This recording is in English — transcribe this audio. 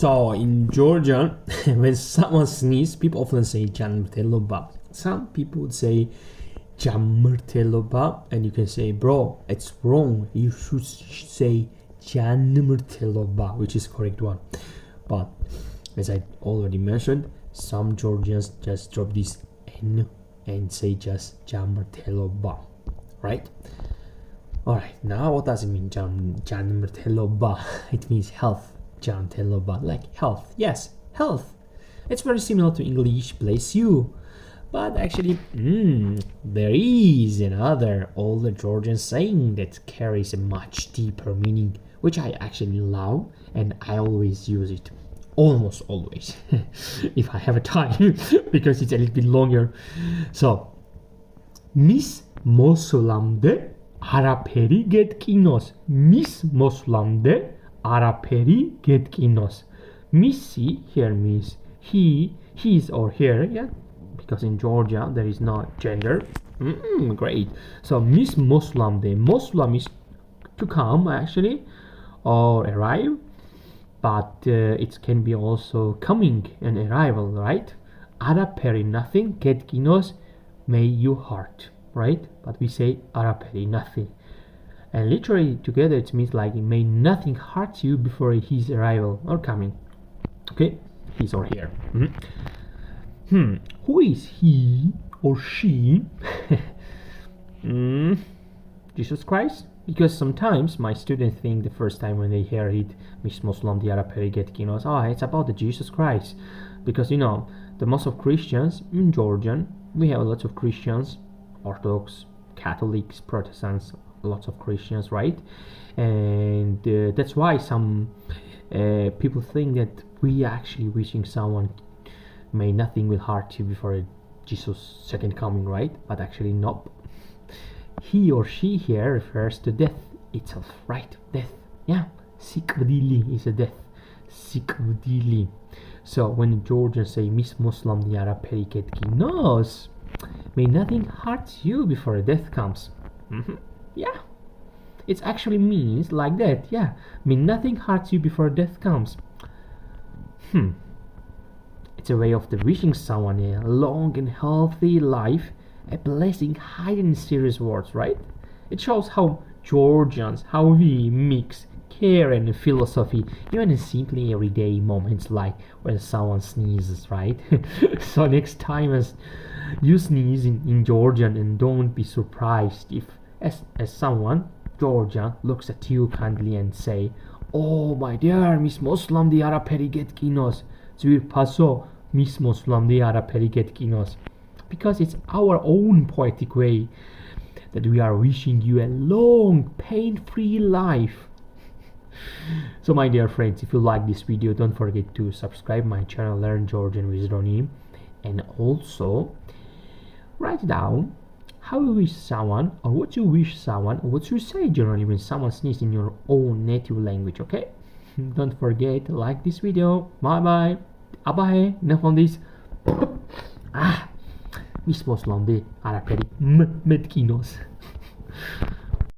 So in Georgian, when someone sneezes, people often say "Janmrteloba." Some people would say "Janmrteloba," and you can say, "Bro, it's wrong. You should say Janmrteloba," which is correct one. But as I already mentioned, some Georgians just drop this N and say just Janmrteloba, right? Alright, now what does it mean, Janmrteloba? It means health. Janmrteloba, like health. Yes, health. It's very similar to English, bless you. But actually, there is another older Georgian saying that carries a much deeper meaning, which I actually love, and I always use it. Almost always, if I have a time, because it's a little bit longer. So, Miss Mosulamde Araperi getkinos. Miss Mosulamde Araperi getkinos. Missy here means he, his, or her, yeah, because in Georgia there is no gender. Great. So Miss Mosulamde. Mosulam is to come actually, or arrive. But it can be also coming and arrival, right? Araperi nothing, getkinos, may you heart, right? But we say Araperi nothing. And literally together it means like may nothing hurt you before his arrival or coming. Okay, his or here. Who is he or she? Jesus Christ? Because sometimes my students think the first time when they hear it, Miss Muslim the Araperi getkinos, it's about the Jesus Christ. Because you know, the most of Christians in Georgian, we have lots of Christians, Orthodox, Catholics, Protestants, lots of Christians, right? And that's why some people think that we are actually wishing someone may nothing will hurt you before Jesus' second coming, right? But actually nope. He or she here refers to death itself, right? Death, yeah. Sikvdili is a death. Sikvdili. So when Georgians say Miss Muslim the Araperi getkinos, may nothing hurt you before death comes. Yeah, it actually means like that. Yeah, may nothing hurts you before death comes. It's a way of wishing someone a long and healthy life, a blessing hidden in serious words, right? It shows how Georgians, how we mix care and philosophy, even in simply everyday moments like when someone sneezes, right? So next time as you sneeze in Georgian, and don't be surprised if as someone Georgian looks at you kindly and say, "Oh my dear Miss Muslim the Araperi getkinos, Zvir paso Miss Muslim the Araperi getkinos," because it's our own poetic way that we are wishing you a long pain-free life. So my dear friends, if you like this video, don't forget to subscribe my channel Learn Georgian with Roni, and also write down how you wish someone, or what you wish someone, or what you say generally when someone sneezes in your own native language, okay? Don't forget to like this video. Bye bye. Abahe, enough on this. Miss Muslim de Araperi metkinos.